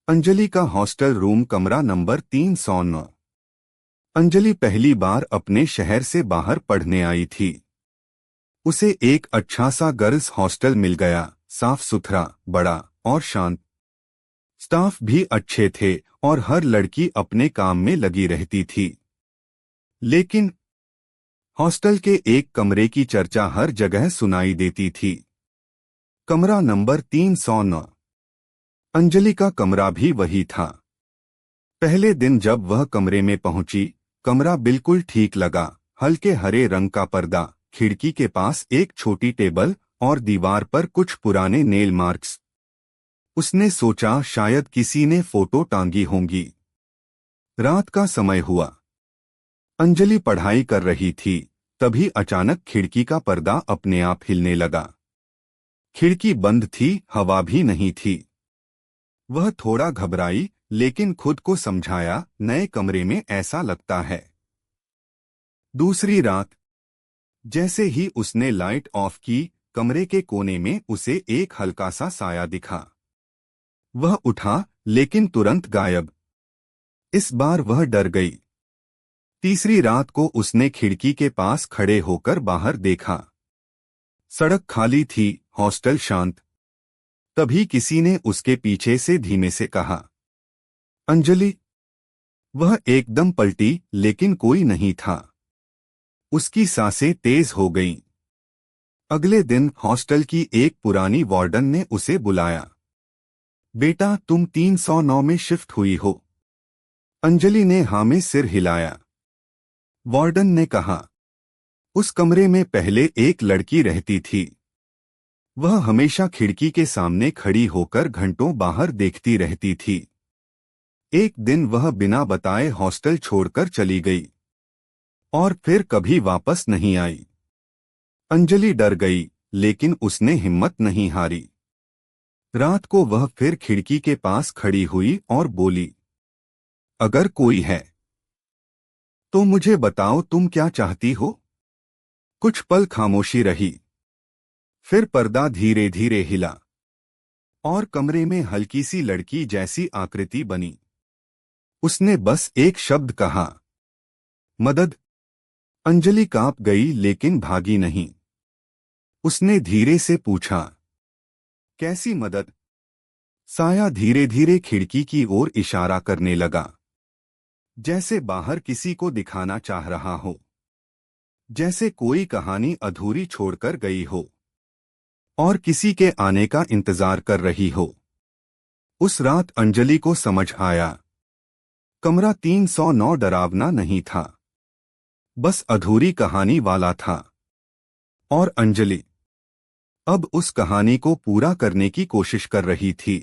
अंजलि का hostel room कमरा number 309। Anjali पहली बार अपने शहर से बाहर पढ़ने आई थी। उसे एक अच्छा सा गर्ल्स हॉस्टल मिल गया, साफ सुथरा, बड़ा और शांत। स्टाफ भी अच्छे थे और हर लड़की अपने काम में लगी रहती थी। लेकिन हॉस्टल के एक कमरे की चर्चा हर जगह सुनाई देती थी। कमरा नंबर 309। अंजलि का कमरा भी वही था। पहले दिन जब वह कमरे में पहुंची, कमरा बिल्कुल ठीक लगा। हल्के हरे रंग का पर्दा, खिड़की के पास एक छोटी टेबल और दीवार पर कुछ पुराने नेल मार्क्स। उसने सोचा शायद किसी ने फोटो टांगी होंगी। रात का समय हुआ। अंजलि पढ़ाई कर रही थी, तभी अचानक खिड़की का पर्दा अपने आप हिलने लगा। खिड़की बंद थी, हवा भी नहीं थी। वह थोड़ा घबराई, लेकिन खुद को समझाया, नए कमरे में ऐसा लगता है। दूसरी रात, जैसे ही उसने लाइट ऑफ की, कमरे के कोने में उसे एक हल्का सा साया दिखा। वह उठा, लेकिन तुरंत गायब। इस बार वह डर गई। तीसरी रात को उसने खिड़की के पास खड़े होकर बाहर देखा। सड़क खाली थी, हॉस्टल शांत। तभी किसी ने उसके पीछे से धीमे से कहा, अंजलि। वह एकदम पलटी, लेकिन कोई नहीं था। उसकी सांसें तेज हो गईं। अगले दिन हॉस्टल की एक पुरानी वार्डन ने उसे बुलाया। बेटा, तुम 309 में शिफ्ट हुई हो? अंजलि ने हाँ में सिर हिलाया। वार्डन ने कहा, उस कमरे में पहले एक लड़की रहती थी। वह हमेशा खिड़की के सामने खड़ी होकर घंटों बाहर देखती रहती थी। एक दिन वह बिना बताए हॉस्टल छोड़कर चली गई और फिर कभी वापस नहीं आई। अंजलि डर गई, लेकिन उसने हिम्मत नहीं हारी। रात को वह फिर खिड़की के पास खड़ी हुई और बोली, अगर कोई है तो मुझे बताओ, तुम क्या चाहती हो? कुछ पल खामोशी रही। फिर पर्दा धीरे धीरे हिला और कमरे में हल्की सी लड़की जैसी आकृति बनी। उसने बस एक शब्द कहा, मदद। अंजलि कांप गई, लेकिन भागी नहीं। उसने धीरे से पूछा, कैसी मदद? साया धीरे धीरे खिड़की की ओर इशारा करने लगा, जैसे बाहर किसी को दिखाना चाह रहा हो, जैसे कोई कहानी अधूरी छोड़कर गई हो और किसी के आने का इंतजार कर रही हो। उस रात अंजलि को समझ आया, कमरा 309 डरावना नहीं था, बस अधूरी कहानी वाला था। और अंजलि अब उस कहानी को पूरा करने की कोशिश कर रही थी।